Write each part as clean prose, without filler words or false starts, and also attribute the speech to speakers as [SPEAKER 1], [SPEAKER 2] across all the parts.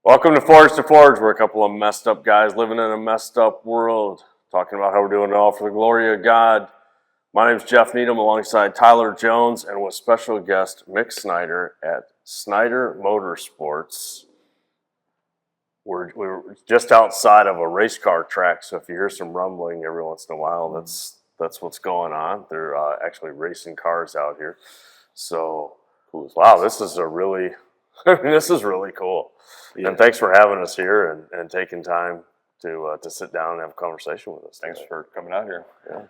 [SPEAKER 1] Welcome to Forge to Forge. We're a couple of messed up guys living in a messed up world, talking about how we're doing it all for the glory of God. My name is Jeff Needham alongside Tyler Jones and with special guest Mick Snyder at Snyder Motorsports. We're just outside of a race car track, so if you hear some rumbling every once in a while, that's what's going on. They're actually racing cars out here. So, wow, this is really cool. Yeah. And thanks for having us here and taking time to sit down and have a conversation with us.
[SPEAKER 2] Thanks for coming out here.
[SPEAKER 1] Yeah,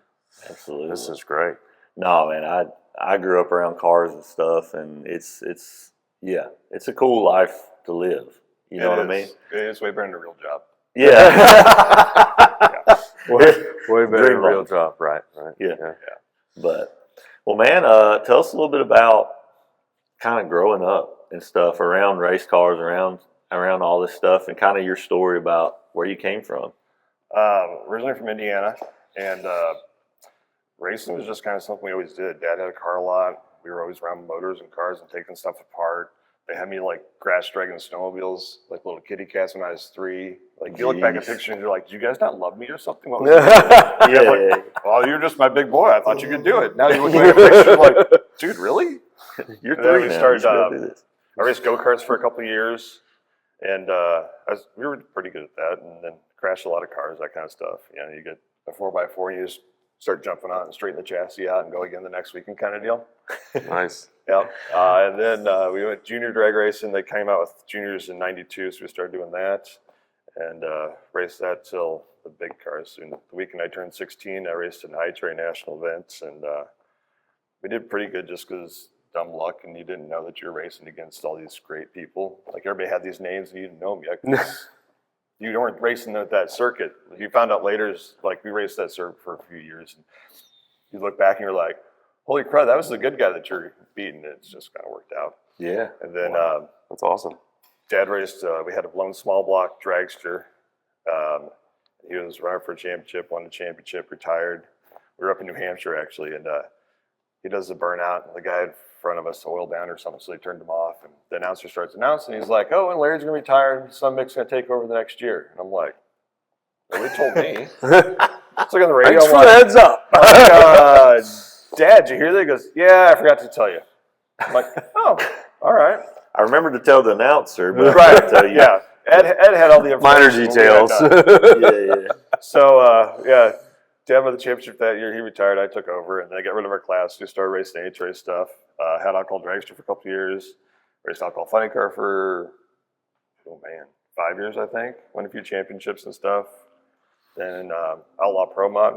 [SPEAKER 3] absolutely.
[SPEAKER 1] This is great.
[SPEAKER 3] No, man, I grew up around cars and stuff, and it's a cool life to live. You know what I mean?
[SPEAKER 2] It's way better than a real job.
[SPEAKER 3] Yeah.
[SPEAKER 1] Way better than a real job, right?
[SPEAKER 3] Yeah. But, well, man, tell us a little bit about kind of growing up and stuff around race cars, around all this stuff, and kind of your story about where you came from.
[SPEAKER 2] Originally from Indiana, and racing was just kind of something we always did. Dad had a car lot. We were always around motors and cars and taking stuff apart. They had me like grass dragging snowmobiles, like little kitty cats when I was 3. Like you look back at pictures and you're like, "Do you guys not love me or something?" What was well, you're just my big boy. I thought you could do it. Now you look back at pictures like, "Dude, really?"
[SPEAKER 3] You're 3
[SPEAKER 2] we
[SPEAKER 3] now.
[SPEAKER 2] started. I raced go-karts for a couple of years, and we were pretty good at that. And then crashed a lot of cars, that kind of stuff. You know, you get a 4x4, and you just start jumping on and straighten the chassis out and go again the next weekend, kind of deal.
[SPEAKER 1] Nice.
[SPEAKER 2] Yeah. And then we went junior drag racing. They came out with juniors in '92, so we started doing that and raced that till the big cars. And the weekend I turned 16, I raced in high train national events, and we did pretty good just because dumb luck, and you didn't know that you're racing against all these great people. Like everybody had these names, and you didn't know them yet. You weren't racing at that circuit. You found out later, like we raced that circuit for a few years, and you look back and you're like, "Holy crap, that was the good guy that you're beating." It's just kind of worked out.
[SPEAKER 1] Yeah.
[SPEAKER 2] And then
[SPEAKER 1] that's awesome.
[SPEAKER 2] Dad raced. We had a lone small block dragster. He was running for a championship, won the championship, retired. We were up in New Hampshire actually, and he does the burnout, and the guy in front of us oiled down or something, so they turned him off. And the announcer starts announcing. He's like, "Oh, and Larry's going to retire, and son Mick's going to take over the next year." And I'm like, "Nobody told me." It's like on the radio.
[SPEAKER 1] Thanks for the heads up.
[SPEAKER 2] Dad, did you hear that? He goes, "Yeah, I forgot to tell you." I'm like, "Oh, all right."
[SPEAKER 3] I remember to tell the announcer, but
[SPEAKER 2] right.
[SPEAKER 3] I didn't tell you.
[SPEAKER 2] Yeah, Ed had all the
[SPEAKER 1] minor details.
[SPEAKER 3] Yeah.
[SPEAKER 2] So, Dad won the championship that year. He retired. I took over, and then I got rid of our class. We started racing H-race stuff. Had alcohol dragster for a couple of years. Raced alcohol funny car for 5 years, I think. Won a few championships and stuff. Then Outlaw Pro Mod,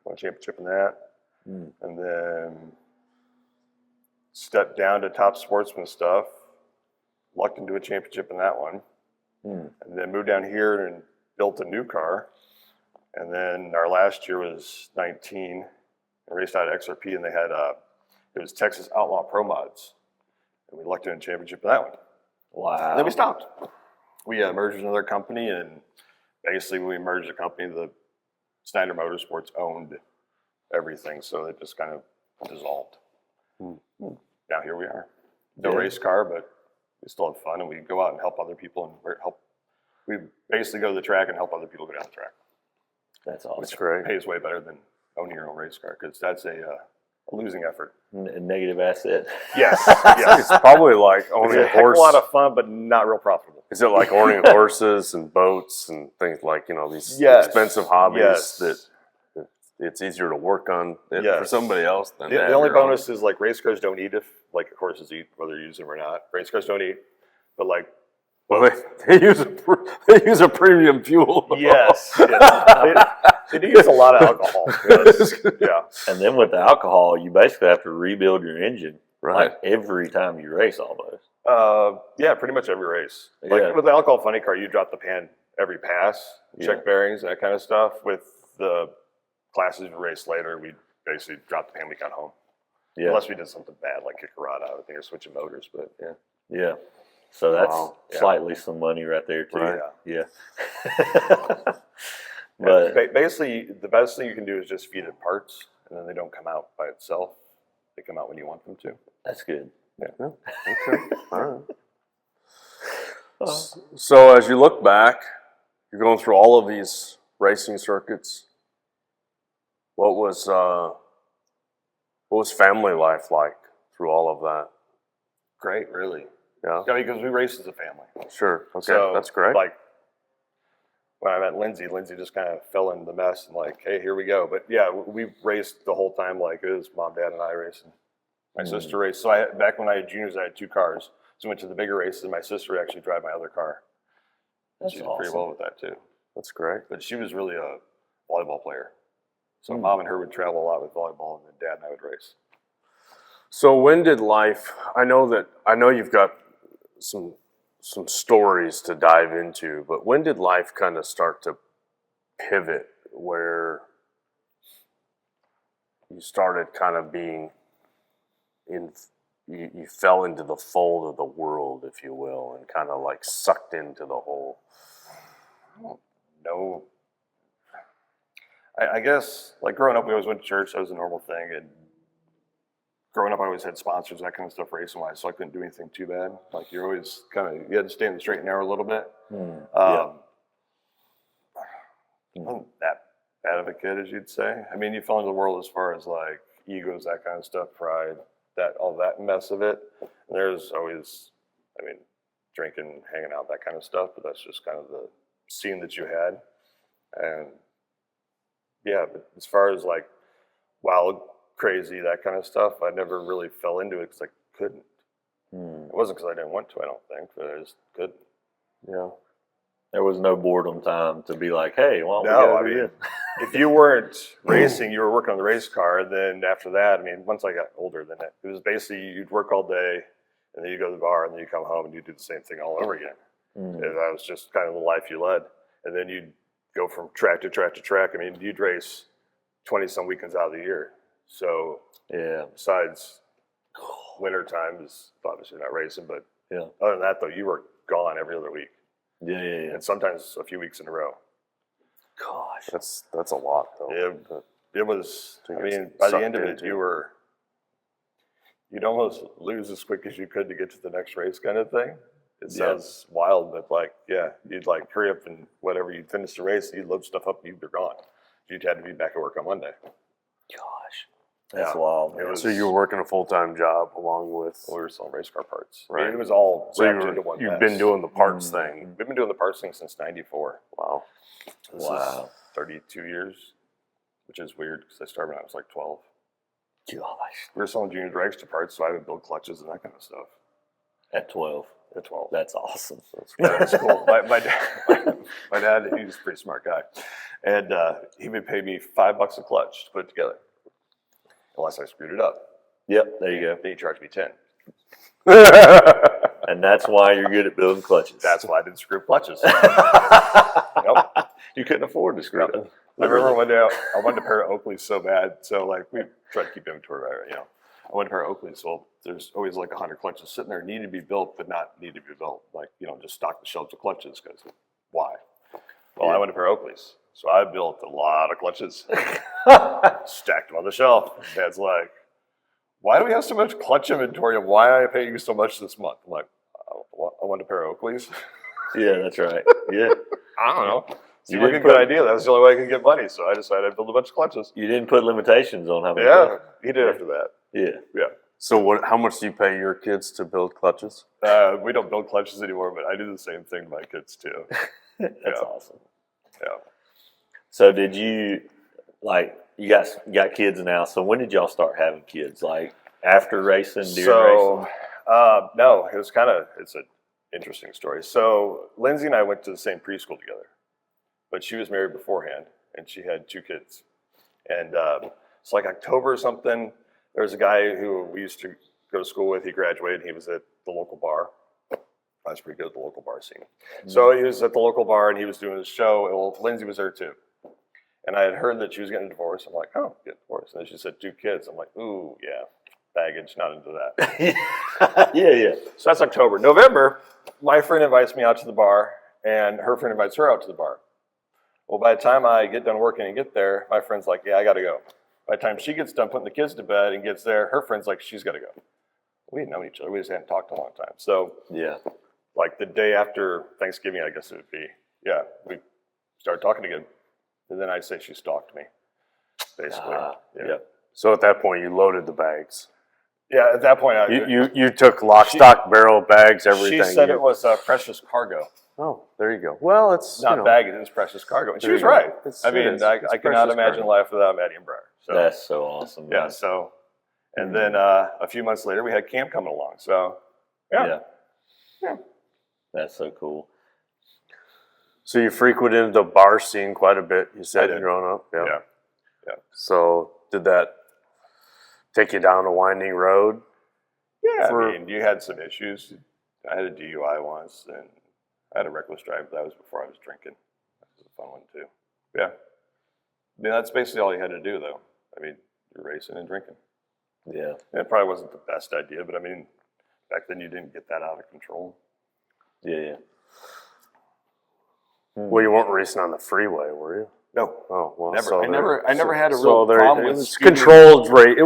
[SPEAKER 2] won a championship in that. And then stepped down to Top Sportsman stuff. Lucked into a championship in that one. And then moved down here and built a new car. And then our last year was 19. I raced out at XRP, and they had it was Texas Outlaw Pro Mods. And we lucked into a championship in that one.
[SPEAKER 3] Wow.
[SPEAKER 2] And then we stopped. We merged with another company, and basically when we merged the company, the Snyder Motorsports owned everything, so it just kind of dissolved. Now here we are. No race car, but we still have fun, and we go out and help other people and we basically go to the track and help other people go down the track.
[SPEAKER 3] That's awesome.
[SPEAKER 1] That's great.
[SPEAKER 2] Pays way better than owning your own race car, because that's a losing effort.
[SPEAKER 3] A negative asset.
[SPEAKER 2] Yes.
[SPEAKER 1] It's probably like owning a horse.
[SPEAKER 2] A lot of fun, but not real profitable.
[SPEAKER 1] Is it like owning horses and boats and things like, these expensive hobbies that it's easier to work on for somebody else than
[SPEAKER 2] the only bonus is like race cars don't eat if like horses eat, whether you use them or not. Race cars don't eat, but like
[SPEAKER 1] they use a premium fuel.
[SPEAKER 2] Yes. They use a lot of alcohol. Yes. Yeah.
[SPEAKER 3] And then with the alcohol, you basically have to rebuild your engine
[SPEAKER 1] right
[SPEAKER 3] like every time you race almost.
[SPEAKER 2] Yeah, pretty much every race. Like with the alcohol funny car, you drop the pan every pass, check bearings, that kind of stuff. With the classes we raced later, we basically dropped the pan, we got home. Yeah. Unless we did something bad, like kick a rod out, I think, or switching motors, but
[SPEAKER 3] yeah. So that's slightly some money right there too.
[SPEAKER 1] Right.
[SPEAKER 3] Yeah.
[SPEAKER 2] But basically, the best thing you can do is just feed it parts, and then they don't come out by itself. They come out when you want them to.
[SPEAKER 3] That's good.
[SPEAKER 2] Yeah.
[SPEAKER 1] Okay. All right. So as you look back, you're going through all of these racing circuits. What was family life like through all of that?
[SPEAKER 2] Great, really.
[SPEAKER 1] Yeah.
[SPEAKER 2] Yeah, because we race as a family.
[SPEAKER 1] Sure. Okay,
[SPEAKER 2] So,
[SPEAKER 1] that's great.
[SPEAKER 2] Like when I met Lindsay just kind of fell into the mess and like, hey, here we go. But yeah, we raced the whole time. Like it was mom, dad, and I racing. My sister raced. So back when I had juniors, I had 2 cars. So I went to the bigger races, and my sister would actually drive my other car. And she did pretty well with that too.
[SPEAKER 1] That's great.
[SPEAKER 2] But she was really a volleyball player. So mom and her would travel a lot with volleyball, and then dad and I would race.
[SPEAKER 1] So when did life? I know you've got some stories to dive into, but when did life kind of start to pivot where you started kind of being you fell into the fold of the world, if you will, and kind of like sucked into the whole?
[SPEAKER 2] I don't know. I guess like growing up, we always went to church. That was a normal thing. And growing up, I always had sponsors, that kind of stuff, racing wise. So I couldn't do anything too bad. Like you're always you had to stay in the straight and narrow a little bit. I wasn't that bad of a kid, as you'd say. I mean, you fell into the world as far as like egos, that kind of stuff, pride, all that mess of it. And there's always, I mean, drinking, hanging out, that kind of stuff. But that's just kind of the scene that you had. And yeah, but as far as like wild, crazy, that kind of stuff, I never really fell into it because I couldn't. It wasn't because I didn't want to, I don't think, but I just couldn't.
[SPEAKER 1] Yeah.
[SPEAKER 3] There was no boredom time to be like, hey, why don't we
[SPEAKER 2] No,
[SPEAKER 3] go
[SPEAKER 2] I
[SPEAKER 3] do
[SPEAKER 2] mean,
[SPEAKER 3] this?
[SPEAKER 2] if you weren't racing, you were working on the race car. Then after that, I mean, once I got older, then it was basically you'd work all day, and then you go to the bar, and then you come home and you do the same thing all over again. And that was just kind of the life you led. And then you'd go from track to track to track. I mean, you'd race 20-some weekends out of the year. So
[SPEAKER 3] Yeah.
[SPEAKER 2] besides winter time is obviously not racing, but
[SPEAKER 3] Yeah.
[SPEAKER 2] other than that, though, you were gone every other week,
[SPEAKER 3] Yeah.
[SPEAKER 2] and sometimes a few weeks in a row.
[SPEAKER 3] Gosh.
[SPEAKER 1] That's a lot, though.
[SPEAKER 2] It was.
[SPEAKER 1] To
[SPEAKER 2] I
[SPEAKER 1] get
[SPEAKER 2] mean, by the
[SPEAKER 1] sucked
[SPEAKER 2] end of it,
[SPEAKER 1] into.
[SPEAKER 2] you'd almost lose as quick as you could to get to the next race, kind of thing. It
[SPEAKER 3] Yeah.
[SPEAKER 2] sounds wild, but like, yeah, you'd like hurry up and whatever you'd finish the race, you'd load stuff up, and you'd be gone. You'd had to be back at work on Monday.
[SPEAKER 3] Gosh. That's
[SPEAKER 2] Yeah.
[SPEAKER 3] wild.
[SPEAKER 2] It was,
[SPEAKER 1] So you were working a full-time job along with.
[SPEAKER 2] we were selling race car parts.
[SPEAKER 1] Right.
[SPEAKER 2] I mean, it was all
[SPEAKER 1] So
[SPEAKER 2] wrapped into one
[SPEAKER 1] you've
[SPEAKER 2] mess.
[SPEAKER 1] been doing the parts thing.
[SPEAKER 2] We've been doing the parts thing since '94.
[SPEAKER 1] Wow.
[SPEAKER 2] This
[SPEAKER 3] Wow.
[SPEAKER 2] is 32 years, which is weird because I started when I was like 12.
[SPEAKER 3] Gosh.
[SPEAKER 2] We were selling junior dragster parts, so I would build clutches and that kind of stuff.
[SPEAKER 3] At 12.
[SPEAKER 2] At 12.
[SPEAKER 3] That's awesome.
[SPEAKER 2] That's cool. My dad, he was a pretty smart guy. And he would pay me $5 a clutch to put it together. Unless I screwed it up.
[SPEAKER 3] Yep. There you go.
[SPEAKER 2] Then he charged me 10.
[SPEAKER 3] And that's why you're good at building clutches.
[SPEAKER 2] That's why I didn't screw clutches.
[SPEAKER 3] Yep. You couldn't afford to screw them.
[SPEAKER 2] I remember one day I wanted a pair of Oakleys so bad. So like we tried to keep inventory right, you know. I wanted a pair of Oakleys. So there's always like 100 clutches sitting there, need to be built, but not need to be built. Like, you know, just stock the shelves of clutches because why? Well, I wanted a pair of Oakleys. So I built a lot of clutches, stacked them on the shelf. And Dad's like, why do we have so much clutch inventory and why am I paying you so much this month? I'm like, I want a pair of Oakleys.
[SPEAKER 3] Yeah, that's right. Yeah.
[SPEAKER 2] I don't know. Seemed
[SPEAKER 3] You
[SPEAKER 2] like a
[SPEAKER 3] didn't
[SPEAKER 2] good
[SPEAKER 3] put-
[SPEAKER 2] idea. That was the only way I could get money. So I decided I'd build a bunch of clutches.
[SPEAKER 3] You didn't put limitations on how many.
[SPEAKER 2] Yeah, he did after that.
[SPEAKER 3] Yeah.
[SPEAKER 2] Yeah.
[SPEAKER 1] So how much do you pay your kids to build clutches?
[SPEAKER 2] We don't build clutches anymore, but I do the same thing to my kids too.
[SPEAKER 3] That's awesome.
[SPEAKER 2] Yeah.
[SPEAKER 3] So did you, like, you got kids now, so when did y'all start having kids? Like, after racing, during racing?
[SPEAKER 2] No, it's an interesting story. So Lindsay and I went to the same preschool together, but she was married beforehand and she had 2 kids. And it's like October or something. There was a guy who we used to go to school with. He graduated. He was at the local bar. I was pretty good at the local bar scene. So he was at the local bar and he was doing his show. And well, Lindsay was there too. And I had heard that she was getting a divorce. I'm like, oh, get divorced. And then she said 2 kids. I'm like, ooh, yeah, baggage, not into that.
[SPEAKER 3] Yeah.
[SPEAKER 2] So that's October. November, my friend invites me out to the bar and her friend invites her out to the bar. Well, by the time I get done working and get there, my friend's like, yeah, I got to go. By the time she gets done putting the kids to bed and gets there, her friend's like, she's got to go. We didn't know each other. We just hadn't talked in a long time. So
[SPEAKER 3] Yeah.
[SPEAKER 2] like the day after Thanksgiving, I guess it would be. Yeah, we started talking again, and then I'd say she stalked me, basically.
[SPEAKER 3] Yeah.
[SPEAKER 1] So at that point, you loaded the bags.
[SPEAKER 2] Yeah, at that point,
[SPEAKER 1] You took lock, stock, barrel, bags, everything.
[SPEAKER 2] She said it was precious cargo.
[SPEAKER 1] Oh, there you go. Well, it's
[SPEAKER 2] not baggage, it's precious cargo. And she was right. I mean, I cannot imagine life without Maddie and Briar. So,
[SPEAKER 3] that's so awesome. Man.
[SPEAKER 2] Yeah, so, and then a few months later, we had camp coming along. So, yeah.
[SPEAKER 3] That's so cool.
[SPEAKER 1] So you frequented the bar scene quite a bit, you said, growing up?
[SPEAKER 2] Yeah.
[SPEAKER 1] So did that take you down a winding road?
[SPEAKER 2] Yeah, I mean, you had some issues. I had a DUI once, and I had a reckless drive, but that was before I was drinking. That was a fun one, too. Yeah. I mean, that's basically all you had to do, though. I mean, you're racing and drinking.
[SPEAKER 3] Yeah.
[SPEAKER 2] And it probably wasn't the best idea, but I mean, back then you didn't get that out of control.
[SPEAKER 3] Yeah.
[SPEAKER 1] Well, you weren't racing on the freeway, were you?
[SPEAKER 2] No.
[SPEAKER 1] Oh, well,
[SPEAKER 2] never.
[SPEAKER 1] So
[SPEAKER 2] I never had a real problem with
[SPEAKER 1] it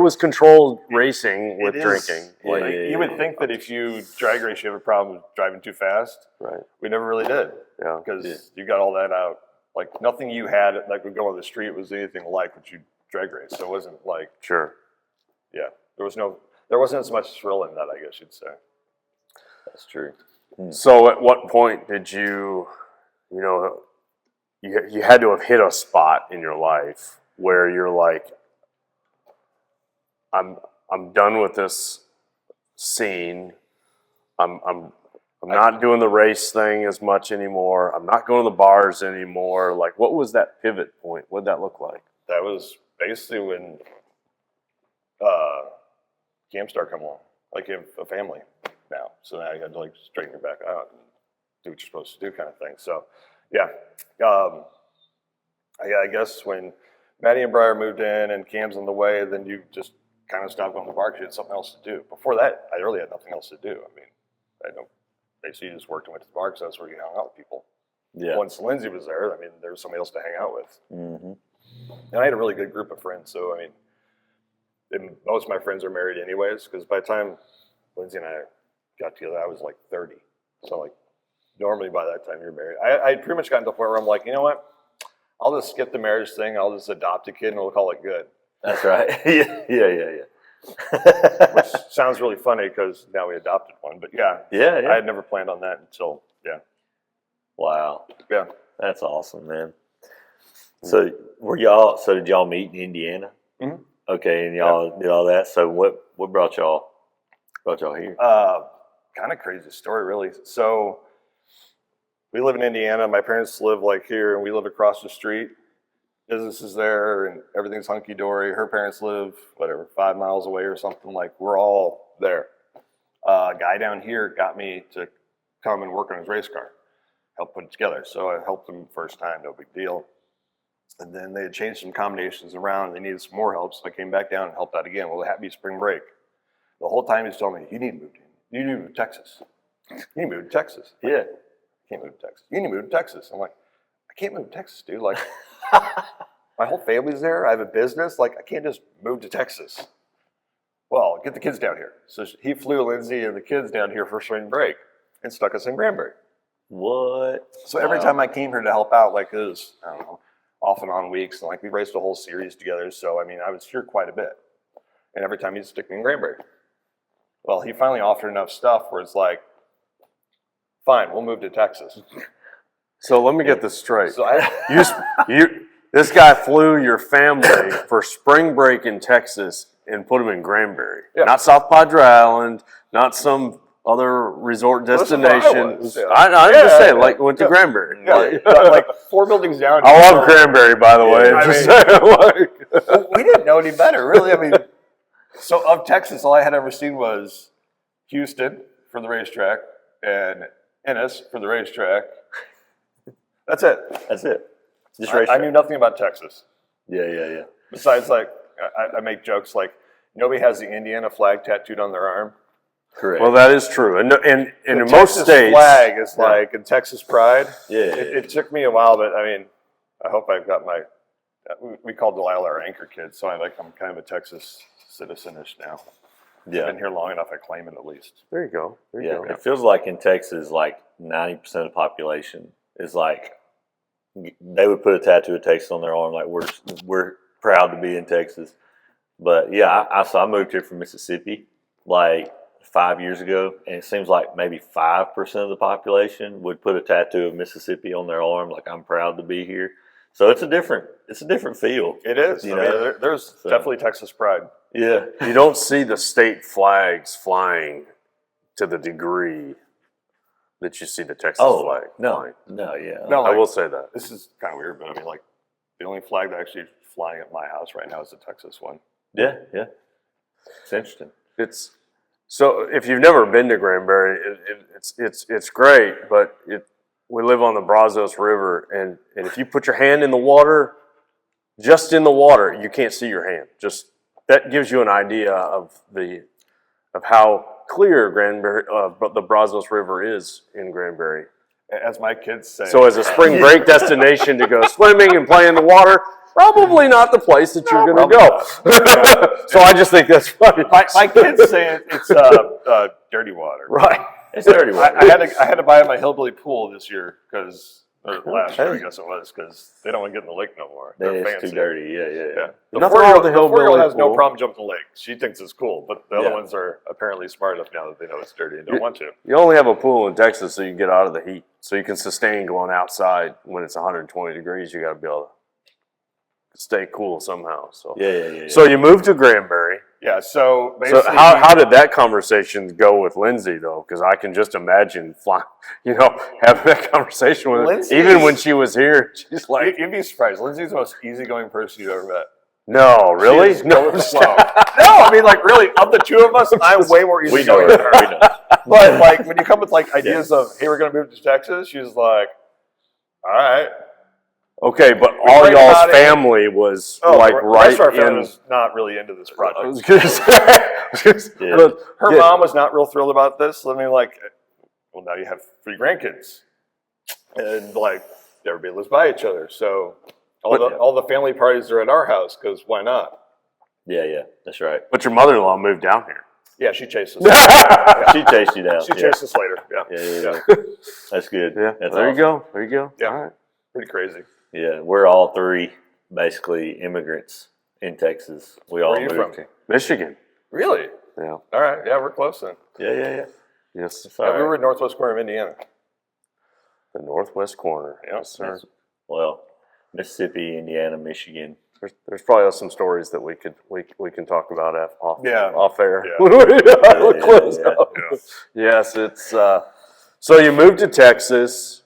[SPEAKER 1] was controlled racing with drinking.
[SPEAKER 2] You would think that if you drag race, you have a problem with driving too fast.
[SPEAKER 1] Right.
[SPEAKER 2] We never really did.
[SPEAKER 1] Yeah.
[SPEAKER 2] Because you got all that out. Like nothing you had that would go on the street was anything like what you drag race. So it wasn't like
[SPEAKER 1] Sure.
[SPEAKER 2] Yeah. There wasn't as much thrill in that, I guess you'd say.
[SPEAKER 3] That's true.
[SPEAKER 1] So at what point did you had to have hit a spot in your life where you're like, I'm done with this scene. I'm not doing the race thing as much anymore. I'm not going to the bars anymore. Like, what was that pivot point? What did that look like?
[SPEAKER 2] That was basically when camp started coming along. Like you have a family now, so now you had to like straighten your back out and do what you're supposed to do, kind of thing. So, yeah, I guess when Maddie and Briar moved in and Cam's on the way, then you just kind of stopped going to the bar because you had something else to do. Before that, I really had nothing else to do. I mean, basically just worked and went to the bar because that's where you hung out with people.
[SPEAKER 3] Yeah.
[SPEAKER 2] Once Lindsay was there, I mean, there was somebody else to hang out with.
[SPEAKER 3] Mm-hmm.
[SPEAKER 2] And I had a really good group of friends. So, I mean, and most of my friends are married anyways, because by the time Lindsay and I got together, I was like 30. So, like, normally by that time you're married. I had pretty much gotten to the point where I'm like, you know what? I'll just skip the marriage thing. I'll just adopt a kid and we'll call it good.
[SPEAKER 3] That's right. Yeah.
[SPEAKER 2] Which sounds really funny because now we adopted one. But yeah. I had never planned on that until,
[SPEAKER 3] Wow.
[SPEAKER 2] Yeah.
[SPEAKER 3] That's awesome, man. So did y'all meet in Indiana?
[SPEAKER 2] Mm-hmm.
[SPEAKER 3] Okay, and y'all did all that. So what brought y'all here?
[SPEAKER 2] Kind of crazy story, really. So we live in Indiana. My parents live like here, and we live across the street. Business is there, and everything's hunky-dory. Her parents live, 5 miles away or something. Like, we're all there. A guy down here got me to come and work on his race car, help put it together. So I helped him first time, no big deal. And then they had changed some combinations around. They needed some more help, so I came back down and helped out again. Well, it had to be spring break. The whole time he's telling me, you need to move to Texas. You need to move to Texas.
[SPEAKER 3] Yeah.
[SPEAKER 2] I can't move to Texas. You need to move to Texas. I'm like, I can't move to Texas, dude. Like, my whole family's there. I have a business. Like, I can't just move to Texas. Well, get the kids down here. So he flew Lindsay and the kids down here for spring break and stuck us in Granbury.
[SPEAKER 3] What?
[SPEAKER 2] So every time I came here to help out, like, it was, I don't know, off and on weeks. And like, we raced a whole series together. So, I mean, I was here quite a bit. And every time he'd stick me in Granbury. Well, he finally offered enough stuff where it's like, fine, we'll move to Texas.
[SPEAKER 1] So let me get this straight.
[SPEAKER 2] So
[SPEAKER 1] this guy flew your family for spring break in Texas and put them in Granbury.
[SPEAKER 2] Yeah.
[SPEAKER 1] Not South Padre Island, not some other resort destination. I'm just saying, like, went to Granbury.
[SPEAKER 2] Yeah, like 4 buildings down.
[SPEAKER 1] I love Granbury, by the way.
[SPEAKER 2] We didn't know any better, really. I mean, so of Texas, all I had ever seen was Houston for the racetrack and Ennis for the racetrack. That's it.
[SPEAKER 3] Just
[SPEAKER 2] I knew nothing about Texas.
[SPEAKER 3] Yeah.
[SPEAKER 2] Besides, like, I make jokes like, nobody has the Indiana flag tattooed on their arm.
[SPEAKER 3] Correct.
[SPEAKER 1] Well, that is true. And in most
[SPEAKER 2] Texas
[SPEAKER 1] states,
[SPEAKER 2] flag is like, in Texas pride.
[SPEAKER 3] Yeah.
[SPEAKER 2] It took me a while, but I mean, I hope I've got my, we call Delilah our anchor kid, so I'm kind of a Texas citizen-ish now.
[SPEAKER 3] Yeah.
[SPEAKER 2] Been here long enough, I claim it at least.
[SPEAKER 1] There you go. There you
[SPEAKER 3] Yeah,
[SPEAKER 1] go.
[SPEAKER 3] it feels like in Texas, like 90% of the population is like they would put a tattoo of Texas on their arm, like we're proud to be in Texas. But yeah, I moved here from Mississippi like 5 years ago, and it seems like maybe 5% of the population would put a tattoo of Mississippi on their arm, like I'm proud to be here. So it's a different feel.
[SPEAKER 2] It is.
[SPEAKER 3] You
[SPEAKER 2] I mean,
[SPEAKER 3] know?
[SPEAKER 2] there's definitely Texas pride.
[SPEAKER 3] Yeah,
[SPEAKER 1] You don't see the state flags flying to the degree that you see the Texas flag flying.
[SPEAKER 3] yeah.
[SPEAKER 2] No,
[SPEAKER 1] I will say that.
[SPEAKER 2] This is kind of weird, but I mean, like, the only flag that actually flying at my house right now is the Texas one.
[SPEAKER 3] Yeah. It's interesting.
[SPEAKER 1] It's so if you've never been to Granbury, it's great, but we live on the Brazos River, and if you put your hand in the water, just in the water, you can't see your hand. Just that gives you an idea of how clear Granbury, the Brazos River is in Granbury.
[SPEAKER 2] As my kids say.
[SPEAKER 1] So as a spring break destination to go swimming and play in the water, probably not the place that you're going to go. So I just think that's funny.
[SPEAKER 2] My kids say it's dirty water.
[SPEAKER 1] Right.
[SPEAKER 3] It's dirty water.
[SPEAKER 2] I had to buy my hillbilly pool this year last year, I guess it was, because they don't want to get in the lake no more. They're
[SPEAKER 3] It's
[SPEAKER 2] fancy.
[SPEAKER 3] too dirty. Yeah.
[SPEAKER 2] The
[SPEAKER 1] Nothing wrong with the
[SPEAKER 2] 4-year-old
[SPEAKER 1] hillbilly
[SPEAKER 2] has no
[SPEAKER 1] pool.
[SPEAKER 2] problem jumping in the lake. She thinks it's cool, but the other
[SPEAKER 3] Yeah.
[SPEAKER 2] ones are apparently smart enough now that they know it's dirty and don't want to.
[SPEAKER 1] You only have a pool in Texas so you can get out of the heat. So you can sustain going outside when it's 120 degrees. You got to be able to stay cool somehow. So
[SPEAKER 3] Yeah.
[SPEAKER 1] So you moved to Granbury.
[SPEAKER 2] Yeah, so
[SPEAKER 1] So
[SPEAKER 2] basically,
[SPEAKER 1] how did that conversation go with Lindsay though? Because I can just imagine having that conversation with her.
[SPEAKER 2] Lindsay
[SPEAKER 1] Even
[SPEAKER 2] is-
[SPEAKER 1] when she was here, she's like,
[SPEAKER 2] you'd be surprised. Lindsay's the most easygoing person you've ever met.
[SPEAKER 1] "No, really?
[SPEAKER 2] She just goes with the flow. No, I mean, like, really, of the two of us, I'm way more
[SPEAKER 3] We know
[SPEAKER 2] easygoing than her.
[SPEAKER 3] We know.
[SPEAKER 2] But, like, when you come with, like, ideas of, hey, we're going to move to Texas, she's like, all right.
[SPEAKER 1] Okay, but
[SPEAKER 2] We
[SPEAKER 1] all
[SPEAKER 2] prayed
[SPEAKER 1] y'all's
[SPEAKER 2] about it.
[SPEAKER 1] family was like
[SPEAKER 2] the
[SPEAKER 1] right
[SPEAKER 2] rest of our family
[SPEAKER 1] in."
[SPEAKER 2] was not really into this
[SPEAKER 1] I
[SPEAKER 2] project.
[SPEAKER 1] was gonna say,
[SPEAKER 3] Yeah.
[SPEAKER 2] Her
[SPEAKER 1] Yeah.
[SPEAKER 2] mom was not real thrilled about this. I mean, like, well, now you have 3 grandkids. And, like, everybody lives by each other. So all the family parties are at our house because why not?
[SPEAKER 3] Yeah. That's right.
[SPEAKER 1] But your mother-in-law moved down here.
[SPEAKER 2] Yeah, she chased us.
[SPEAKER 3] She chased you down.
[SPEAKER 2] She chased us later. Yeah.
[SPEAKER 3] Yeah. That's good.
[SPEAKER 1] Yeah,
[SPEAKER 3] That's
[SPEAKER 1] there
[SPEAKER 3] awesome.
[SPEAKER 1] you go. There you go.
[SPEAKER 2] Yeah.
[SPEAKER 1] All right.
[SPEAKER 2] Pretty crazy.
[SPEAKER 3] Yeah, we're all 3 basically immigrants in Texas. We all
[SPEAKER 2] Where are you
[SPEAKER 3] moved
[SPEAKER 2] from?
[SPEAKER 3] here.
[SPEAKER 1] Michigan.
[SPEAKER 2] Really?
[SPEAKER 1] Yeah.
[SPEAKER 2] All right. Yeah, we're close then.
[SPEAKER 3] Yeah.
[SPEAKER 1] Yes.
[SPEAKER 3] All
[SPEAKER 2] Yeah,
[SPEAKER 3] right.
[SPEAKER 2] we were in northwest corner of Indiana.
[SPEAKER 1] The northwest corner.
[SPEAKER 2] Yeah.
[SPEAKER 1] Yes, sir.
[SPEAKER 3] Well, Mississippi, Indiana, Michigan.
[SPEAKER 1] There's probably some stories that we can talk about off air.
[SPEAKER 2] Yeah.
[SPEAKER 1] We'll close
[SPEAKER 3] Yeah.
[SPEAKER 1] out. Yes, it's so you moved to Texas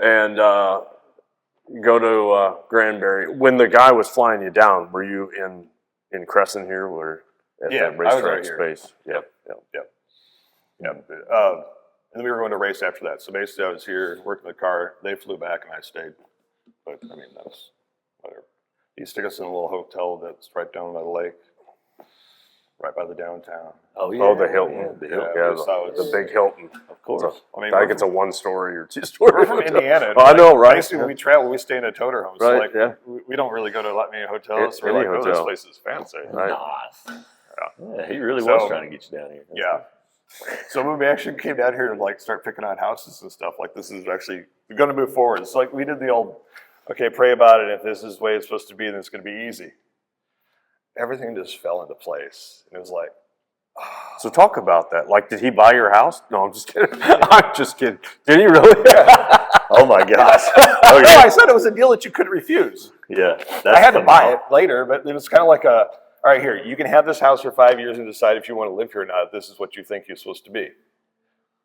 [SPEAKER 1] and go to Granbury. When the guy was flying you down, were you in Crescent here or at
[SPEAKER 2] Yeah,
[SPEAKER 1] that
[SPEAKER 2] I was
[SPEAKER 1] racetrack
[SPEAKER 2] right here.
[SPEAKER 1] space? Yep.
[SPEAKER 2] Yeah. And then we were going to race after that. So basically, I was here working the car. They flew back, and I stayed. But I mean, that was whatever. He stick us in a little hotel that's right down by the lake, right by the downtown.
[SPEAKER 3] Oh, yeah.
[SPEAKER 1] Oh, the Hilton.
[SPEAKER 3] The
[SPEAKER 2] Yeah,
[SPEAKER 3] Hilton.
[SPEAKER 1] Yeah,
[SPEAKER 2] just thought it
[SPEAKER 1] the
[SPEAKER 2] was-
[SPEAKER 1] big Hilton.
[SPEAKER 3] Of course.
[SPEAKER 2] I mean,
[SPEAKER 1] I
[SPEAKER 2] we're
[SPEAKER 1] think it's a
[SPEAKER 2] from-
[SPEAKER 1] 1-story or 2-story.
[SPEAKER 2] We're from Indiana.
[SPEAKER 1] Oh, I know, right?
[SPEAKER 2] Basically, when we travel, we stay in a toter home. So,
[SPEAKER 1] Right,
[SPEAKER 2] like,
[SPEAKER 1] yeah.
[SPEAKER 2] we don't really go to that many hotels.
[SPEAKER 1] Any
[SPEAKER 2] We're like, oh, this
[SPEAKER 1] hotel.
[SPEAKER 2] place is fancy.
[SPEAKER 1] Right.
[SPEAKER 3] Nice. Yeah, he really
[SPEAKER 2] So-
[SPEAKER 3] was trying to get you down here.
[SPEAKER 2] Yeah. So when we actually came down here to like start picking out houses and stuff, like this is actually going to move forward. It's like we did the old, okay, pray about it. If this is the way it's supposed to be, then it's going to be easy. Everything just fell into place. And it was like,
[SPEAKER 1] So talk about that. Like, did he buy your house? No, I'm just kidding. I'm just kidding. Did he really?
[SPEAKER 3] Oh, my gosh.
[SPEAKER 2] no, I said it was a deal that you couldn't refuse.
[SPEAKER 3] Yeah.
[SPEAKER 2] I had to buy it later, but it was kind of like all right, here, you can have this house for 5 years and decide if you want to live here or not. This is what you think you're supposed to be.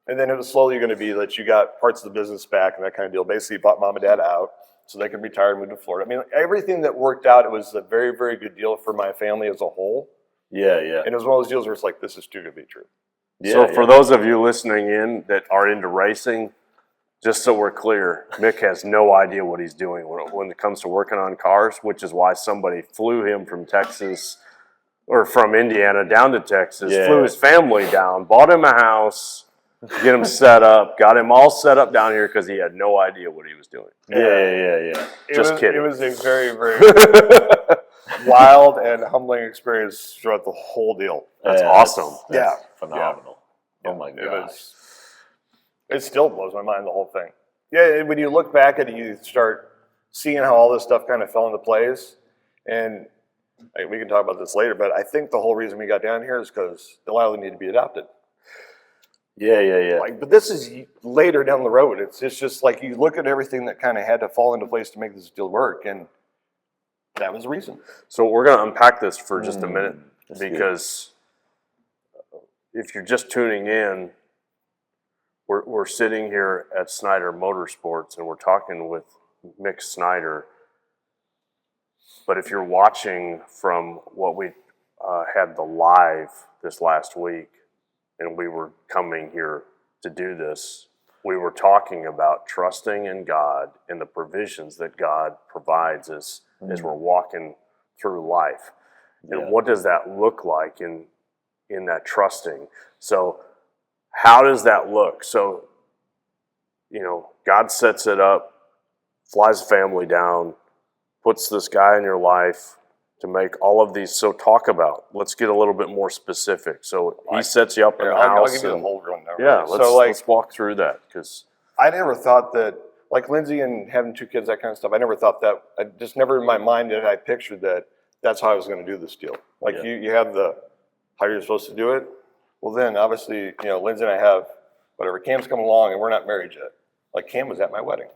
[SPEAKER 2] And then it was slowly going to be that you got parts of the business back and that kind of deal. Basically, you bought mom and dad out so they could retire and move to Florida. I mean, everything that worked out, it was a very, very good deal for my family as a whole.
[SPEAKER 3] Yeah.
[SPEAKER 2] And it was one of those deals where it's like, this is too good to be true.
[SPEAKER 1] So for those of you listening in that are into racing, just so we're clear, Mick has no idea what he's doing when it comes to working on cars, which is why somebody flew him from Texas or from Indiana down to Texas, flew his family down, bought him a house, get him set up, got him all set up down here because he had no idea what he was doing.
[SPEAKER 3] Yeah.
[SPEAKER 1] Just kidding.
[SPEAKER 2] It was a very, very wild and humbling experience throughout the whole deal.
[SPEAKER 1] That's awesome.
[SPEAKER 3] That's
[SPEAKER 2] Yeah.
[SPEAKER 3] phenomenal.
[SPEAKER 2] Yeah.
[SPEAKER 3] Oh my
[SPEAKER 2] It
[SPEAKER 3] gosh.
[SPEAKER 2] it still blows my mind, the whole thing. Yeah, when you look back at it, you start seeing how all this stuff kind of fell into place. And we can talk about this later, but I think the whole reason we got down here is because Delilah needed to be adopted.
[SPEAKER 3] Yeah.
[SPEAKER 2] Like, but this is later down the road. It's just like you look at everything that kind of had to fall into place to make this deal work, and that was the reason.
[SPEAKER 1] So we're going to unpack this for just a minute,
[SPEAKER 3] That's
[SPEAKER 1] because if you're just tuning in, we're sitting here at Snyder Motorsports and we're talking with Mick Snyder. But if you're watching from what we had the live this last week, and we were coming here to do this, we were talking about trusting in God and the provisions that God provides us as we're walking through life. And what does that look like in that trusting? So how does that look? So, God sets it up, flies the family down, puts this guy in your life to make all of these. So let's get a little bit more specific. So he sets you up in the
[SPEAKER 2] I'll
[SPEAKER 1] house.
[SPEAKER 2] give you the whole rundown.
[SPEAKER 1] Yeah,
[SPEAKER 2] right?
[SPEAKER 1] let's walk through that, because
[SPEAKER 2] I never thought that, like Lindsay and having 2 kids, that kind of stuff, I never thought that, I just never in my mind did I pictured that that's how I was going to do this deal. Like you have how you're supposed to do it. Well, then obviously, Lindsay and I have whatever, Cam's come along and we're not married yet. Like Cam was at my wedding.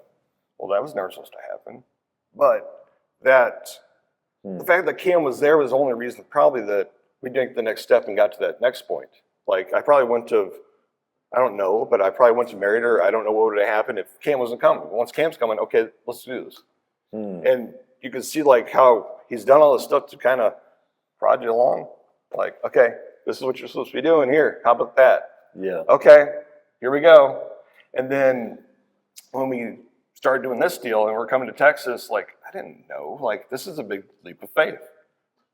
[SPEAKER 2] Well, that was never supposed to happen. But the fact that Cam was there was the only reason probably that we didn't take the next step and got to that next point. Like I probably wouldn't have, I don't know, but I probably wouldn't have married her. I don't know what would have happened if Cam wasn't coming. Once Cam's coming, okay, let's do this. And you can see like how he's done all this stuff to kind of prod you along. Like, okay, this is what you're supposed to be doing here. How about that?
[SPEAKER 3] Yeah.
[SPEAKER 2] Okay, here we go. And then when we started doing this deal and we're coming to Texas, like I didn't know, like this is a big leap of faith.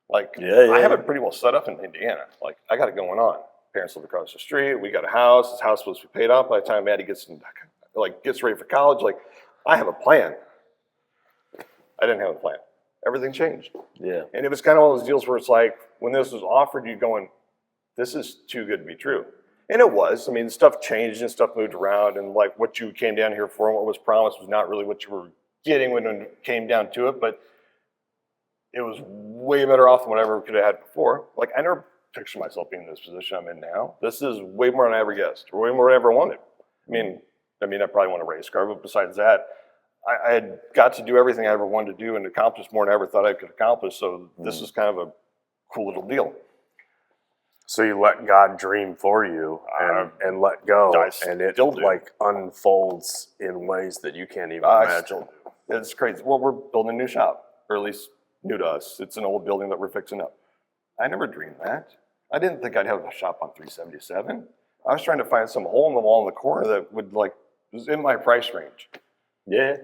[SPEAKER 2] Like I have it pretty well set up in Indiana. Like I got it going on. Parents live across the street. We got a house. This house was supposed to be paid off by the time Maddie gets ready for college. Like I have a plan. I didn't have a plan. Everything changed.
[SPEAKER 3] Yeah.
[SPEAKER 2] And it was kind of one of those deals where it's like when this was offered, you going, this is too good to be true. And it was. I mean, stuff changed and stuff moved around, and like what you came down here for and what was promised was not really what you were getting when it came down to it, but it was way better off than whatever we could have had before. Like I never pictured myself being in this position I'm in now. This is way more than I ever guessed, or way more than I ever wanted. I mean, I probably want a race car, but besides that, I had got to do everything I ever wanted to do and accomplish more than I ever thought I could accomplish. So this is kind of a cool little deal.
[SPEAKER 1] so you let God dream for you and let go, and it like unfolds in ways that you can't even imagine.
[SPEAKER 2] It's crazy. Well, we're building a new shop, or at least new to us. It's an old building that we're fixing up. I never dreamed that. I didn't think I'd have a shop on 377. I was trying to find some hole in the wall in the corner that was in my price range.
[SPEAKER 3] Yeah.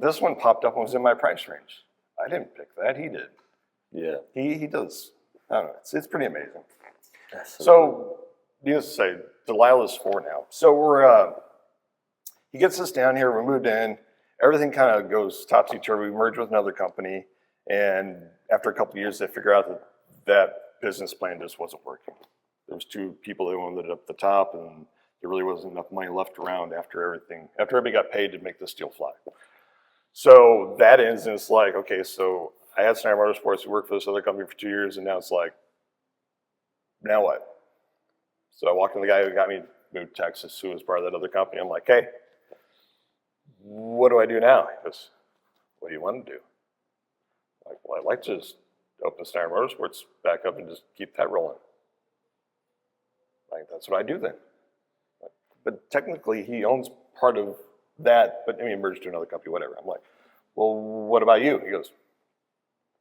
[SPEAKER 2] This one popped up and was in my price range. I didn't pick that. He did.
[SPEAKER 3] Yeah.
[SPEAKER 2] He does. I don't know. It's pretty amazing.
[SPEAKER 3] That's
[SPEAKER 2] So, needless to say, Delilah's 4 now. So he gets us down here. We moved in. Everything kind of goes topsy-turvy. We merged with another company. And after a couple of years, they figure out that business plan just wasn't working. There was 2 people that wanted it up the top, and there really wasn't enough money left around after everybody got paid to make this deal fly. So that ends, and it's like, okay, so I had Snyder Motorsports, we worked for this other company for 2 years, and now it's like, now what? So I walked in the guy who got me moved to Texas, who was part of that other company. I'm like, hey, what do I do now? He goes, what do you want to do? I'm like, well, I'd like to just open Snyder Motorsports back up and just keep that rolling. Like, that's what I do then. But technically, he owns part of that, but I mean, merged to another company, whatever. I'm like, well, what about you? He goes,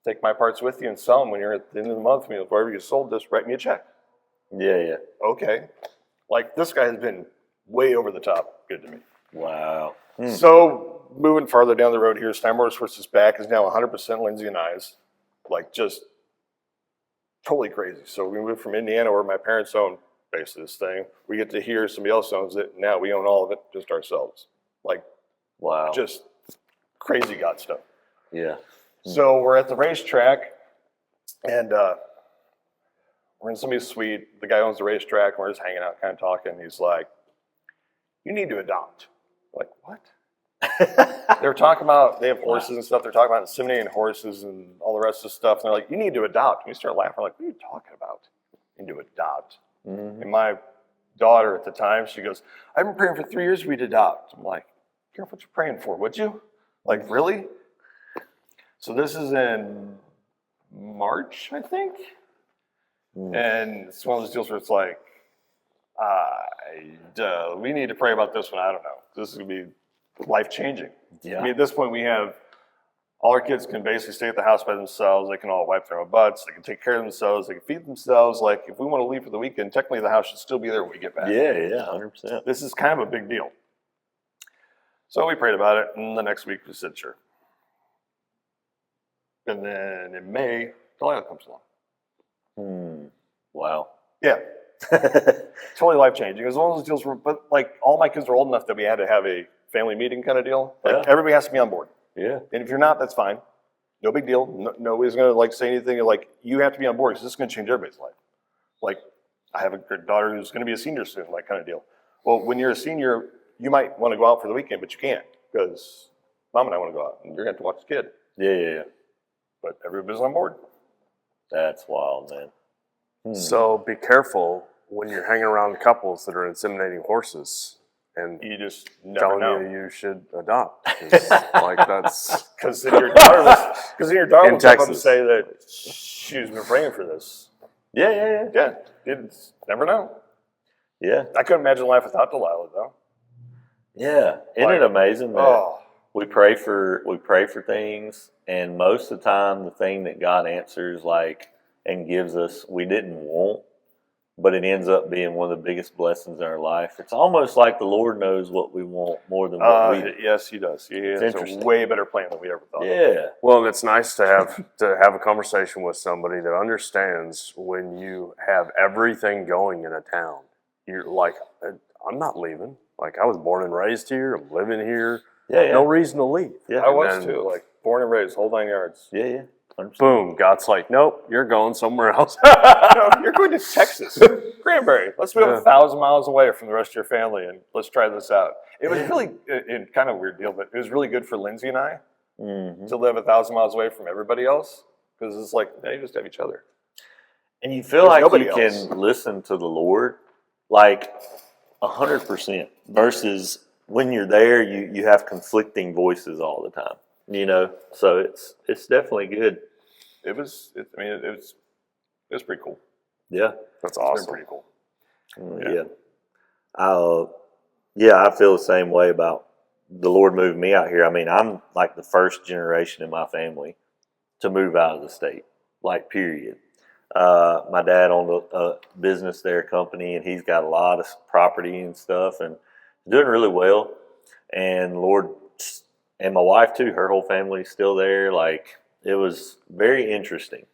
[SPEAKER 2] take my parts with you and sell them when you're at the end of the month. Whatever you sold, just write me a check.
[SPEAKER 3] Yeah.
[SPEAKER 2] Okay. Like, this guy has been way over the top good to me.
[SPEAKER 3] Wow.
[SPEAKER 2] So, moving farther down the road here, Snyder Motorsports is back, is now 100% Lindsay and I's. Like, just totally crazy. So, we moved from Indiana, where my parents own basically this thing. We get to hear somebody else owns it. Now we own all of it, just ourselves. Like,
[SPEAKER 3] wow.
[SPEAKER 2] Just crazy God stuff.
[SPEAKER 3] Yeah.
[SPEAKER 2] So, we're at the racetrack. And we're in somebody's suite. The guy owns the racetrack, and we're just hanging out, kind of talking. He's like, "You need to adopt." Like, what? They were talking about, they have horses and stuff. They're talking about inseminating horses and all the rest of the stuff. And they're like, "You need to adopt." And we start laughing. We're like, "What are you talking about? You need to adopt." And my daughter at the time, she goes, "I've been praying for 3 years we'd adopt." I'm like, "Careful what you're praying for, would you?" Like, really? So this is in March, I think. And it's one of those deals where it's like, we need to pray about this one. I don't know. This is going to be life-changing.
[SPEAKER 3] Yeah.
[SPEAKER 2] I mean, at this point, we have all our kids can basically stay at the house by themselves. They can all wipe their own butts. They can take care of themselves. They can feed themselves. Like, if we want to leave for the weekend, technically the house should still be there when we get back.
[SPEAKER 3] Yeah, 100%.
[SPEAKER 2] This is kind of a big deal. So we prayed about it, and the next week we said, sure. And then in May, Delilah comes along.
[SPEAKER 3] Wow.
[SPEAKER 2] Yeah. Totally life-changing. It was one of those deals where, but like, all my kids were old enough that we had to have a family meeting kind of deal. Like, everybody has to be on board.
[SPEAKER 3] Yeah.
[SPEAKER 2] And if you're not, that's fine. No big deal. Nobody's going to like say anything. Like, you have to be on board because this is going to change everybody's life. Like, I have a daughter who's going to be a senior soon, like kind of deal. Well, when you're a senior, you might want to go out for the weekend, but you can't because Mom and I want to go out, and you're going to have to watch the kid.
[SPEAKER 3] Yeah.
[SPEAKER 2] But everybody's on board.
[SPEAKER 3] That's wild, man.
[SPEAKER 1] So be careful when you're hanging around couples that are inseminating horses and
[SPEAKER 2] You just never
[SPEAKER 1] telling
[SPEAKER 2] know.
[SPEAKER 1] you should adopt. 'Cause, like, that's
[SPEAKER 2] Because then your daughter will come up and
[SPEAKER 1] Texas.
[SPEAKER 2] say that she's been praying for this.
[SPEAKER 3] Yeah.
[SPEAKER 2] Yeah, you never know.
[SPEAKER 3] Yeah.
[SPEAKER 2] I couldn't imagine life without Delilah, though.
[SPEAKER 3] Yeah. Isn't
[SPEAKER 2] Like,
[SPEAKER 3] it amazing that
[SPEAKER 2] Oh,
[SPEAKER 3] we pray for things, and most of the time the thing that God answers and gives us we didn't want, but it ends up being one of the biggest blessings in our life. It's almost like the Lord knows what we want more than what we do.
[SPEAKER 2] yes, he does. He has a
[SPEAKER 3] interesting.
[SPEAKER 2] way better plan than we ever thought.
[SPEAKER 3] Yeah.
[SPEAKER 1] well, and it's nice to have a conversation with somebody that understands when you have everything going in a town. You're like, I'm not leaving. Like, I was born and raised here. I'm living here.
[SPEAKER 3] Yeah.
[SPEAKER 1] No reason to leave.
[SPEAKER 3] Yeah.
[SPEAKER 2] I was
[SPEAKER 1] And then-
[SPEAKER 2] too, like born and raised, whole 9 yards.
[SPEAKER 3] Yeah. 100%.
[SPEAKER 1] Boom. God's like, nope, you're going somewhere else.
[SPEAKER 2] No, you're going to Texas, Granbury. Let's move 1,000 miles away from the rest of your family and let's try this out. It was really kind of a weird deal, but it was really good for Lindsay and I to live 1,000 miles away from everybody else because it's like, now you just have each other.
[SPEAKER 3] And you feel
[SPEAKER 2] There's
[SPEAKER 3] like
[SPEAKER 2] nobody
[SPEAKER 3] you
[SPEAKER 2] else.
[SPEAKER 3] can listen to the Lord like 100% versus when you're there, you have conflicting voices all the time, so it's definitely good.
[SPEAKER 2] It was pretty cool.
[SPEAKER 3] Yeah.
[SPEAKER 1] That's
[SPEAKER 2] It's been
[SPEAKER 1] awesome.
[SPEAKER 2] pretty cool.
[SPEAKER 3] Yeah. I feel the same way about the Lord moving me out here. I mean, I'm like the first generation in my family to move out of the state, like, period. My dad owned a business there, a company, and he's got a lot of property and stuff and doing really well. And Lord, and my wife too, her whole family's still there. Like, it was very interesting.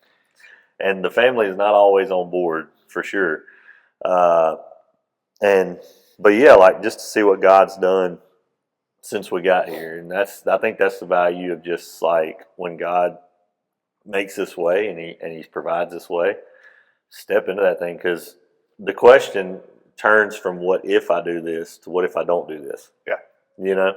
[SPEAKER 3] And the family is not always on board, for sure. But yeah, like, just to see what God's done since we got here. And I think that's the value of just like when God makes this way and he provides this way, step into that thing. Because the question turns from what if I do this to what if I don't do this?
[SPEAKER 2] Yeah.
[SPEAKER 3] Yeah.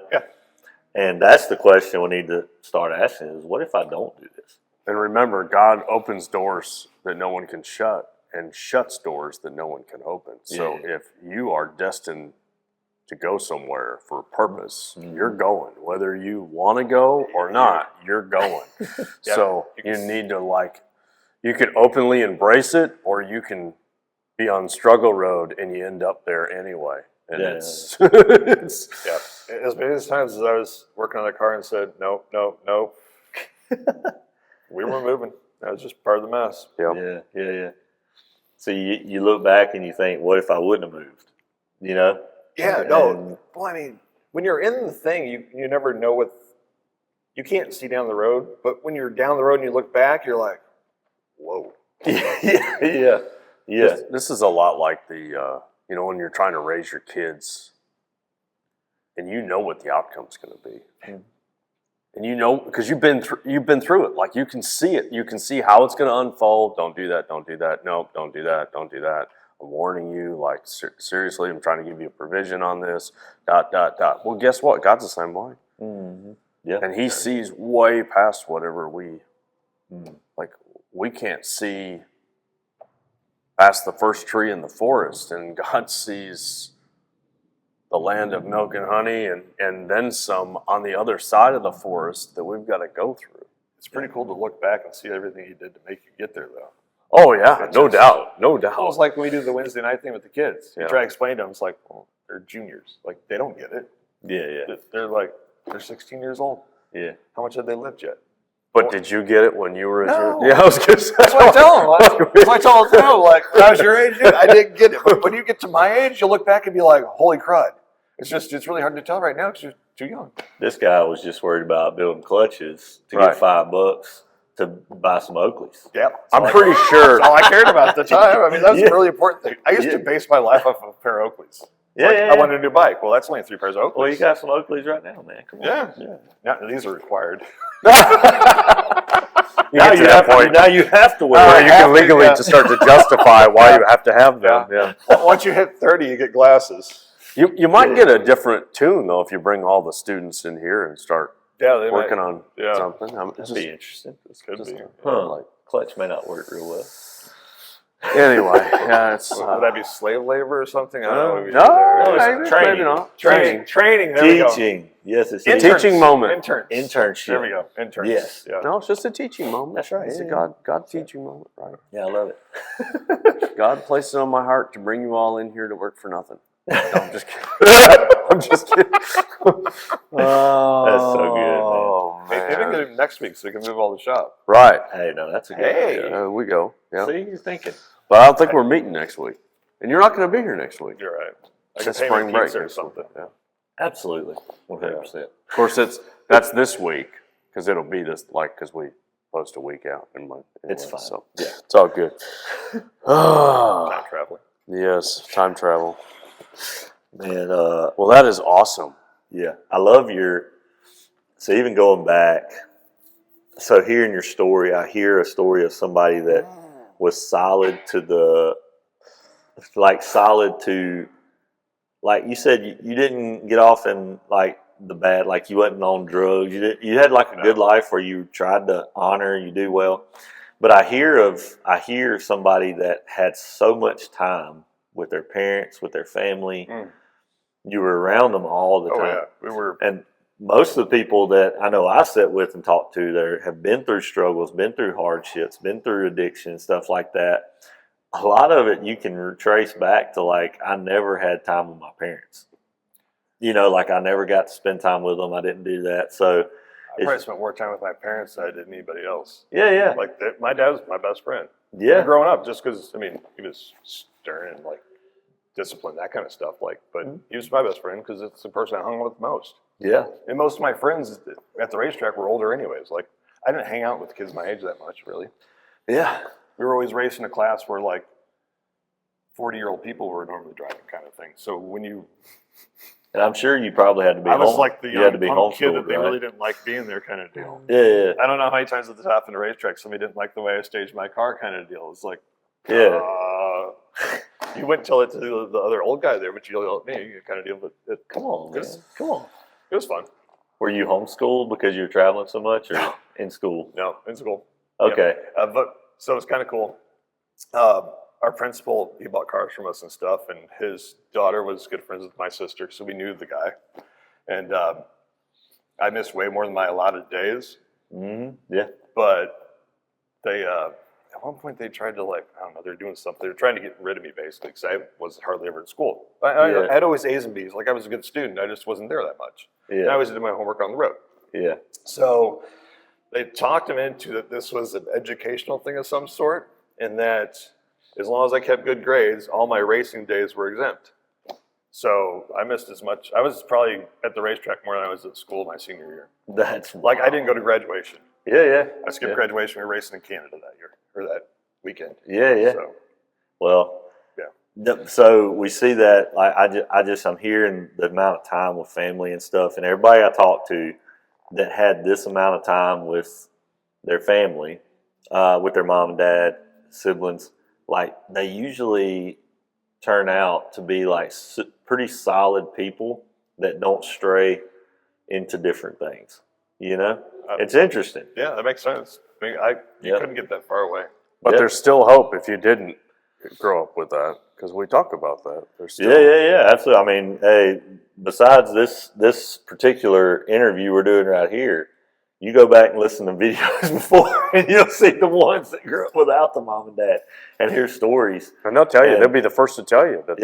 [SPEAKER 3] And that's the question we need to start asking is what if I don't do this?
[SPEAKER 1] And remember, God opens doors that no one can shut and shuts doors that no one can open. So if you are destined to go somewhere for a purpose, you're going. Whether you want to go or not, you're going. So you need to, you can openly embrace it, or you can be on struggle road and you end up there anyway. And it's
[SPEAKER 2] As many times as I was working on the car and said, no. We weren't moving. That was just part of the mess.
[SPEAKER 3] Yeah. So you look back and you think, what if I wouldn't have moved?
[SPEAKER 2] Yeah, no. Well, I mean, when you're in the thing, you never know what, you can't see down the road, but when you're down the road and you look back, you're like, whoa.
[SPEAKER 3] Yeah.
[SPEAKER 1] This is a lot like the, when you're trying to raise your kids and you know what the outcome's going to be. And you know, because you've been through it. Like you can see it. You can see how it's going to unfold. Don't do that. Don't do that. Nope. Don't do that. Don't do that. I'm warning you. Like seriously, I'm trying to give you a provision on this. ... Well, guess what? God's the same way.
[SPEAKER 3] Mm-hmm. Yeah.
[SPEAKER 1] And He sees way past whatever we like. We can't see past the first tree in the forest, and God sees the land of milk and honey, and then some on the other side of the forest that we've got to go through.
[SPEAKER 2] It's pretty cool to look back and see everything He did to make you get there, though.
[SPEAKER 1] Oh yeah, no doubt, no doubt.
[SPEAKER 2] It's like when we do the Wednesday night thing with the kids. You
[SPEAKER 1] Yeah.
[SPEAKER 2] try to explain to them, it's like, well, they're juniors. Like, they don't get it.
[SPEAKER 3] Yeah.
[SPEAKER 2] They're 16 years old.
[SPEAKER 3] Yeah.
[SPEAKER 2] How much had they lived yet?
[SPEAKER 1] But did you get it when you were?
[SPEAKER 2] No.
[SPEAKER 1] Yeah, I was gonna say.
[SPEAKER 2] That's what I tell them. That's what I tell them. No, like, when I was your age, dude, I didn't get it. But when you get to my age, you'll look back and be like, holy crud. It's really hard to tell right now because you're too young.
[SPEAKER 3] This guy was just worried about building clutches to
[SPEAKER 1] Right.
[SPEAKER 3] get $5 to buy some Oakleys.
[SPEAKER 2] Yeah.
[SPEAKER 1] I'm pretty sure.
[SPEAKER 2] That's all I cared about at the time. I mean, that's
[SPEAKER 3] Yeah.
[SPEAKER 2] a really important thing. I used to base my life off of a pair of Oakleys. I wanted a new bike. Well, that's only 3 pairs of Oakleys.
[SPEAKER 3] Well, you got some Oakleys right now, man. Come on.
[SPEAKER 2] Yeah. Now, these are required.
[SPEAKER 1] Now you have point.
[SPEAKER 3] Now you have to wear.
[SPEAKER 1] You can legally just start to justify why you have to have them. Yeah.
[SPEAKER 2] Once you hit 30, you get glasses.
[SPEAKER 1] You might get a different tune though if you bring all the students in here and start
[SPEAKER 2] Yeah, they
[SPEAKER 1] working
[SPEAKER 2] might.
[SPEAKER 1] on
[SPEAKER 2] Yeah.
[SPEAKER 1] something.
[SPEAKER 3] That'd be interesting.
[SPEAKER 2] This could be.
[SPEAKER 3] Huh. Clutch may not work real well.
[SPEAKER 1] Anyway, yeah, it's
[SPEAKER 2] Would that be slave labor or something? I don't know. What we do
[SPEAKER 1] no,
[SPEAKER 2] there.
[SPEAKER 3] it's
[SPEAKER 1] maybe,
[SPEAKER 3] training.
[SPEAKER 1] maybe not.
[SPEAKER 2] Training. There we go.
[SPEAKER 3] Teaching. Yes, it's
[SPEAKER 2] Interns.
[SPEAKER 1] Teaching moment.
[SPEAKER 2] Interns.
[SPEAKER 3] internship.
[SPEAKER 2] There we go. Interns.
[SPEAKER 3] Yes.
[SPEAKER 2] Yeah.
[SPEAKER 1] No, it's just a teaching moment.
[SPEAKER 3] That's right.
[SPEAKER 1] It's a
[SPEAKER 3] Yeah.
[SPEAKER 1] God teaching moment, right?
[SPEAKER 3] Yeah, I love it.
[SPEAKER 1] God placed it on my heart to bring you all in here to work for nothing. No, I'm just kidding. I'm just kidding. Oh,
[SPEAKER 3] That's so good,
[SPEAKER 2] Maybe
[SPEAKER 1] man.
[SPEAKER 2] get him next week so we can move all the shop.
[SPEAKER 1] Right.
[SPEAKER 3] Hey, no, that's a good
[SPEAKER 2] Hey.
[SPEAKER 3] idea.
[SPEAKER 1] There we go. Yeah.
[SPEAKER 3] See, you're thinking.
[SPEAKER 1] But I don't think we're meeting next week. And you're not going to be here next week.
[SPEAKER 2] You're right. I
[SPEAKER 1] It's
[SPEAKER 2] can pay
[SPEAKER 1] spring
[SPEAKER 2] my
[SPEAKER 1] break
[SPEAKER 2] pizza or
[SPEAKER 1] next week.
[SPEAKER 2] something.
[SPEAKER 1] Yeah.
[SPEAKER 3] Absolutely. 100%.
[SPEAKER 1] Of course, that's this week because it'll be this because we post a week out in my.
[SPEAKER 3] It's fine.
[SPEAKER 1] So
[SPEAKER 3] Yeah.
[SPEAKER 1] it's all good.
[SPEAKER 2] Time traveling.
[SPEAKER 1] Yes, time travel.
[SPEAKER 3] Man,
[SPEAKER 1] Well, that is awesome.
[SPEAKER 3] yeah, I love so even going back, so hearing your story, I hear a story of somebody that was solid to like you said, you didn't get off in like the bad, like you wasn't on drugs. You had like a good life where you tried to honor, you do well. But I hear somebody that had so much time with their parents, with their family. You were around them all the time.
[SPEAKER 2] Oh, yeah. We were.
[SPEAKER 3] And most of the people that I know I sit with and talk to that have been through struggles, been through hardships, been through addiction, stuff like that. A lot of it you can retrace back to like, I never had time with my parents. You know, like I never got to spend time with them. I didn't do that. So
[SPEAKER 2] I probably spent more time with my parents than I did anybody else.
[SPEAKER 3] yeah.
[SPEAKER 2] Like, my dad was my best friend.
[SPEAKER 3] Yeah.
[SPEAKER 2] Growing up, just because, I mean, he was stern and like disciplined, that kind of stuff. Like, but he was my best friend because it's the person I hung with most.
[SPEAKER 3] Yeah.
[SPEAKER 2] And most of my friends at the racetrack were older anyways. Like, I didn't hang out with kids my age that much, really.
[SPEAKER 3] Yeah.
[SPEAKER 2] We were always racing a class where like 40-year-old people were normally driving, kind of thing. So when you,
[SPEAKER 3] And I'm sure you probably had to be
[SPEAKER 2] I was
[SPEAKER 3] home.
[SPEAKER 2] like the
[SPEAKER 3] you had
[SPEAKER 2] young
[SPEAKER 3] to be
[SPEAKER 2] punk kid that
[SPEAKER 3] homeschooled,
[SPEAKER 2] they
[SPEAKER 3] right?
[SPEAKER 2] really didn't like being there, kind of deal.
[SPEAKER 3] Yeah.
[SPEAKER 2] I don't know how many times at the top in the racetrack somebody didn't like the way I staged my car, kind of deal. It's like,
[SPEAKER 3] Yeah.
[SPEAKER 2] you wouldn't tell it to the other old guy there, but you yell at me, kind of deal. But
[SPEAKER 3] Come on, man. Come on.
[SPEAKER 2] it was fun.
[SPEAKER 3] Were you homeschooled because you were traveling so much, or in school?
[SPEAKER 2] No, in school.
[SPEAKER 3] Okay.
[SPEAKER 2] But so it's kind of cool. Our principal, he bought cars from us and stuff, and his daughter was good friends with my sister, so we knew the guy. And I missed way more than my allotted days,
[SPEAKER 3] Yeah.
[SPEAKER 2] but they at one point they tried to, like, I don't know, they're doing something. They were trying to get rid of me basically because I was hardly ever in school. I had always A's and B's. Like, I was a good student. I just wasn't there that much. And I
[SPEAKER 3] Yeah.
[SPEAKER 2] always did my homework on the road.
[SPEAKER 3] Yeah.
[SPEAKER 2] So they talked him into that this was an educational thing of some sort, and that as long as I kept good grades, all my racing days were exempt. So I missed as much. I was probably at the racetrack more than I was at school my senior year.
[SPEAKER 3] That's
[SPEAKER 2] Like, I didn't go to graduation.
[SPEAKER 3] Yeah.
[SPEAKER 2] I skipped graduation. We were racing in Canada that year, or that weekend.
[SPEAKER 3] Yeah.
[SPEAKER 2] So,
[SPEAKER 3] Well,
[SPEAKER 2] yeah.
[SPEAKER 3] So we see that. Like I'm hearing the amount of time with family and stuff, and everybody I talk to, that had this amount of time with their family, with their mom and dad, siblings, like they usually turn out to be like pretty solid people that don't stray into different things. You know, it's interesting.
[SPEAKER 2] Yeah, that makes sense. I mean, you couldn't get that far away.
[SPEAKER 1] But there's still hope if you didn't grow up with that, because we talk about that. There's still
[SPEAKER 3] Yeah, absolutely. I mean, hey, besides this particular interview we're doing right here, you go back and listen to videos before, and you'll see the ones that grew up without the mom and dad, and hear stories.
[SPEAKER 1] And they'll tell you, they'll be the first to tell you that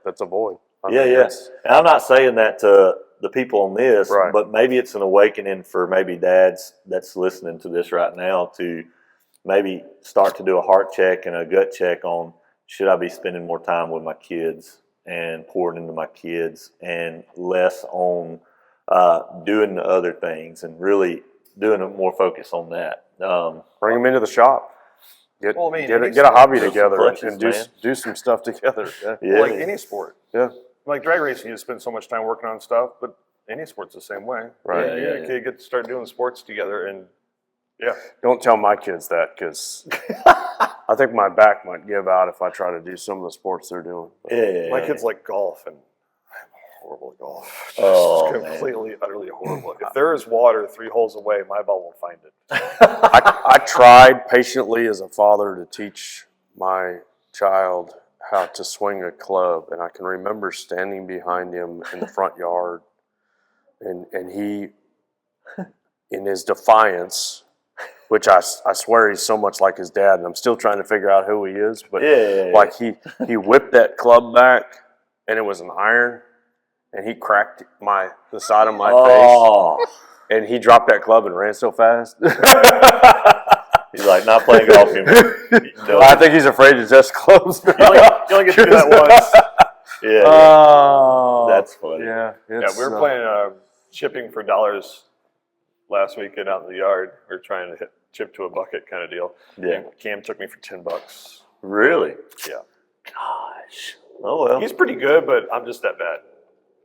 [SPEAKER 1] that's a void. I mean,
[SPEAKER 3] And I'm not saying that to the people on this,
[SPEAKER 1] Right.
[SPEAKER 3] but maybe it's an awakening for maybe dads that's listening to this right now to maybe start to do a heart check and a gut check on, should I be spending more time with my kids and pouring into my kids and less on doing the other things and really doing a more focus on that.
[SPEAKER 1] Bring them into the shop. Get
[SPEAKER 2] Well, I mean,
[SPEAKER 1] get,
[SPEAKER 2] any
[SPEAKER 1] get a hobby
[SPEAKER 3] sport,
[SPEAKER 1] together
[SPEAKER 3] clutches,
[SPEAKER 1] and
[SPEAKER 3] man.
[SPEAKER 1] do some stuff together. Yeah.
[SPEAKER 3] Yeah.
[SPEAKER 2] Like any sport.
[SPEAKER 1] Yeah.
[SPEAKER 2] Like drag racing, you spend so much time working on stuff, but any sport's the same way.
[SPEAKER 1] Right.
[SPEAKER 2] You get to start doing sports together, and
[SPEAKER 1] Don't tell my kids that, because I think my back might give out if I try to do some of the sports they're doing.
[SPEAKER 2] my kids like golf, and I'm horrible at golf.
[SPEAKER 3] Oh,
[SPEAKER 2] Just completely, utterly horrible. If there is water 3 holes away, my ball will find it.
[SPEAKER 1] I tried patiently as a father to teach my child how to swing a club, and I can remember standing behind him in the front yard, and he, in his defiance, which I swear he's so much like his dad, and I'm still trying to figure out who he is, but like he whipped that club back, and it was an iron, and he cracked the side of my face, and he dropped that club and ran so fast.
[SPEAKER 3] He's like, not playing golf anymore.
[SPEAKER 1] I think he's afraid to test clubs.
[SPEAKER 2] You only get to do that once.
[SPEAKER 3] Yeah.
[SPEAKER 1] Oh,
[SPEAKER 3] That's funny.
[SPEAKER 1] Yeah,
[SPEAKER 2] We were playing chipping for dollars last weekend out in the yard. We were trying to chip to a bucket kind of deal.
[SPEAKER 3] Yeah.
[SPEAKER 2] And Cam took me for $10.
[SPEAKER 3] Really?
[SPEAKER 2] Yeah.
[SPEAKER 3] Gosh. Oh well.
[SPEAKER 2] He's pretty good, but I'm just that bad.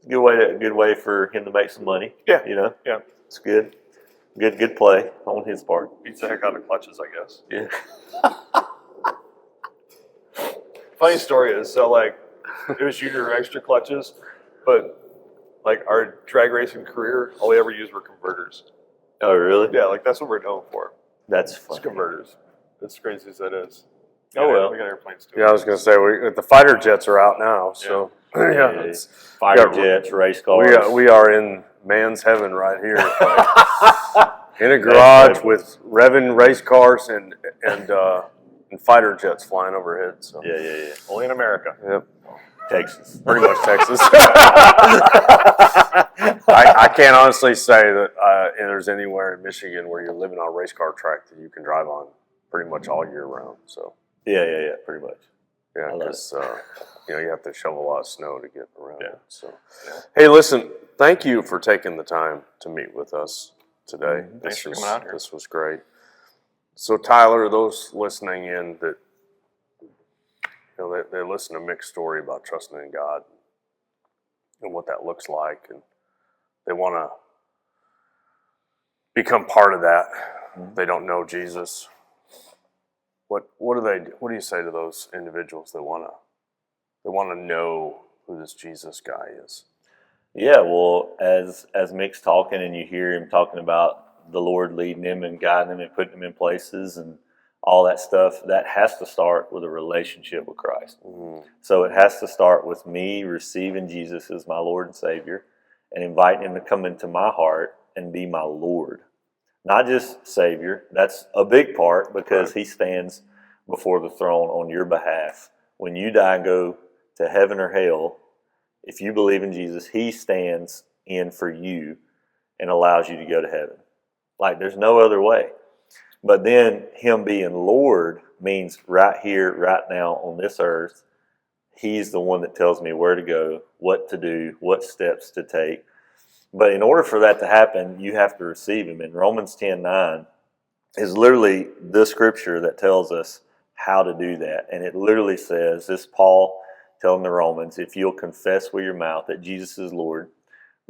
[SPEAKER 3] Good way for him to make some money.
[SPEAKER 2] Yeah.
[SPEAKER 3] You know?
[SPEAKER 2] Yeah.
[SPEAKER 3] It's good. Good play on his part.
[SPEAKER 2] Beats the heck out of clutches, I guess.
[SPEAKER 3] Yeah.
[SPEAKER 2] Funny story is, so like, it was junior extra clutches, but like our drag racing career, all we ever used were converters.
[SPEAKER 3] Oh, really?
[SPEAKER 2] Yeah, like that's what we're known for.
[SPEAKER 3] That's
[SPEAKER 2] It's
[SPEAKER 3] funny.
[SPEAKER 2] converters. As crazy as that is.
[SPEAKER 3] Oh, well.
[SPEAKER 2] We got airplanes too.
[SPEAKER 1] Yeah, I was going to say the fighter jets are out now, so
[SPEAKER 3] Yeah.
[SPEAKER 1] it's,
[SPEAKER 3] Fighter jets, race cars.
[SPEAKER 1] we are in man's heaven right here, in a garage with revving race cars and fighter jets flying overhead. So
[SPEAKER 3] Yeah.
[SPEAKER 2] Only in America.
[SPEAKER 1] Yep.
[SPEAKER 3] Texas.
[SPEAKER 1] Pretty much Texas. I can't honestly say that there's anywhere in Michigan where you're living on a race car track that you can drive on pretty much all year round. So
[SPEAKER 3] Yeah, pretty much.
[SPEAKER 1] yeah,
[SPEAKER 3] I love
[SPEAKER 1] because you have to shovel a lot of snow to get around.
[SPEAKER 2] Yeah.
[SPEAKER 1] It, so hey, listen, thank you for taking the time to meet with us today.
[SPEAKER 2] Thanks for coming out here.
[SPEAKER 1] This was great. So Tyler, those listening in that they listen to Mick's story about trusting in God and what that looks like, and they want to become part of that. They don't know Jesus. What do you say to those individuals that want to know who this Jesus guy is?
[SPEAKER 3] Yeah, well, as Mick's talking and you hear him talking about the Lord leading him and guiding him and putting him in places and all that stuff, that has to start with a relationship with Christ.
[SPEAKER 1] Mm-hmm.
[SPEAKER 3] So it has to start with me receiving Jesus as my Lord and Savior and inviting him to come into my heart and be my Lord. Not just Savior. That's a big part because he stands before the throne on your behalf. When you die and go to heaven or hell, if you believe in Jesus, he stands in for you and allows you to go to heaven. Like there's no other way. But then him being Lord means right here, right now on this earth, he's the one that tells me where to go, what to do, what steps to take. But in order for that to happen, you have to receive him. And Romans 10:9 is literally the scripture that tells us how to do that. And it literally says, this Paul telling the Romans, if you'll confess with your mouth that Jesus is Lord,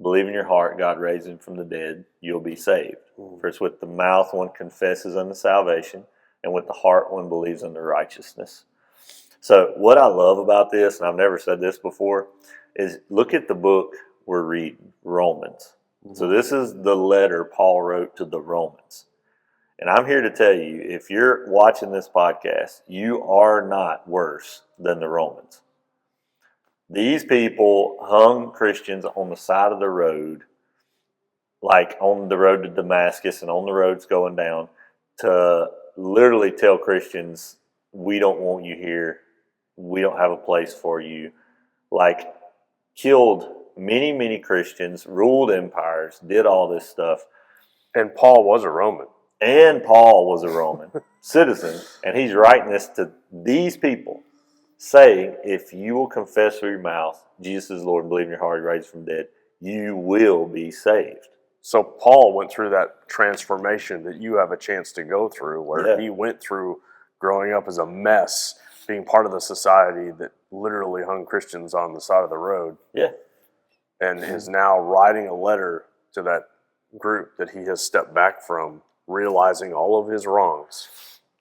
[SPEAKER 3] believe in your heart God raised him from the dead, you'll be saved. For it's with the mouth one confesses unto salvation, and with the heart one believes unto righteousness. So what I love about this, and I've never said this before, is look at the book we're reading, Romans. So this is the letter Paul wrote to the Romans. And I'm here to tell you, if you're watching this podcast, you are not worse than the Romans. These people hung Christians on the side of the road, like on the road to Damascus and on the roads going down, to literally tell Christians, we don't want you here. We don't have a place for you. Like, killed many, many Christians, ruled empires, did all this stuff.
[SPEAKER 1] And Paul was a Roman.
[SPEAKER 3] And Paul was a Roman citizen. And he's writing this to these people, saying, if you will confess with your mouth Jesus is Lord and believe in your heart he raised from the dead, you will be saved.
[SPEAKER 1] So Paul went through that transformation that you have a chance to go through, where he went through growing up as a mess, being part of the society that literally hung Christians on the side of the road.
[SPEAKER 3] Yeah.
[SPEAKER 1] And is now writing a letter to that group that he has stepped back from, realizing all of his wrongs.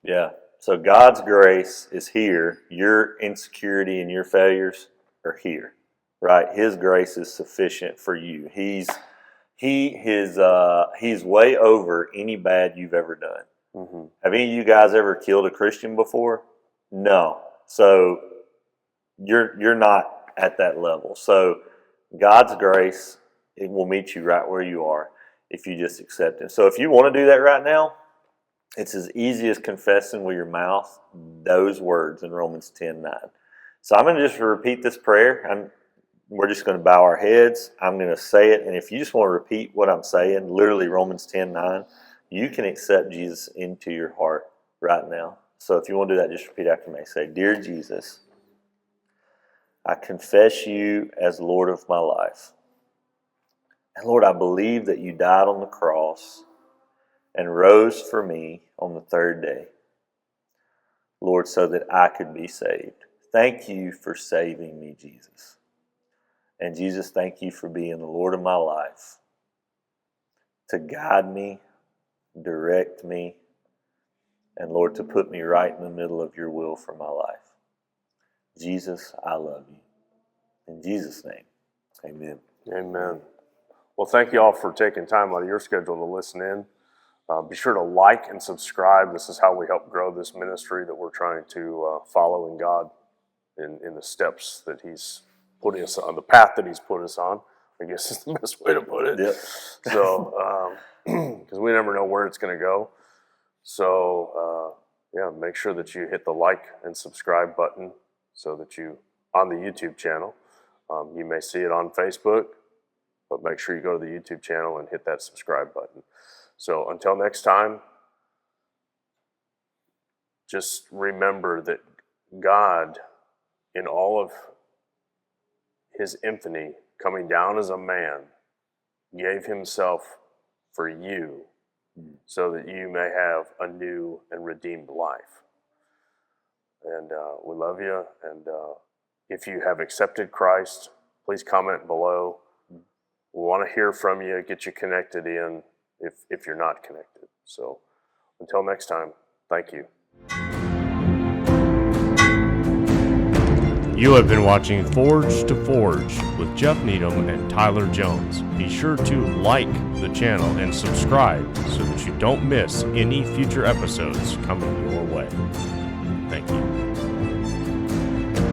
[SPEAKER 3] Yeah. So God's grace is here. Your insecurity and your failures are here, right? His grace is sufficient for you. He's way over any bad you've ever done. Mm-hmm. Have any of you guys ever killed a Christian before? No. So you're not at that level. So God's grace, it will meet you right where you are if you just accept Him. So if you want to do that right now, it's as easy as confessing with your mouth those words in Romans 10:9. So I'm going to just repeat this prayer. We're just going to bow our heads. I'm going to say it. And if you just want to repeat what I'm saying, literally Romans 10:9, you can accept Jesus into your heart right now. So if you want to do that, just repeat after me. Say, Dear Jesus, I confess you as Lord of my life. And Lord, I believe that you died on the cross and rose for me on the third day. Lord, so that I could be saved. Thank you for saving me, Jesus. And Jesus, thank you for being the Lord of my life, to guide me, direct me, and Lord, to put me right in the middle of your will for my life. Jesus, I love you. In Jesus' name, amen.
[SPEAKER 1] Amen. Well, thank you all for taking time out of your schedule to listen in. Be sure to like and subscribe. This is how we help grow this ministry that we're trying to follow in God in the steps that He's putting us on, the path that He's put us on, I guess is the best way to put it.
[SPEAKER 3] Yep.
[SPEAKER 1] So, because we never know where it's going to go. So, make sure that you hit the like and subscribe button so that you, on the YouTube channel, you may see it on Facebook, but make sure you go to the YouTube channel and hit that subscribe button. So until next time, just remember that God, in all of His infinity, coming down as a man, gave Himself for you so that you may have a new and redeemed life. And we love you. And if you have accepted Christ, please comment below. We want to hear from you, get you connected in if you're not connected. So until next time, thank you. You have been watching Forge to Forge with Jeff Needham and Tyler Jones. Be sure to like the channel and subscribe so that you don't miss any future episodes coming your way.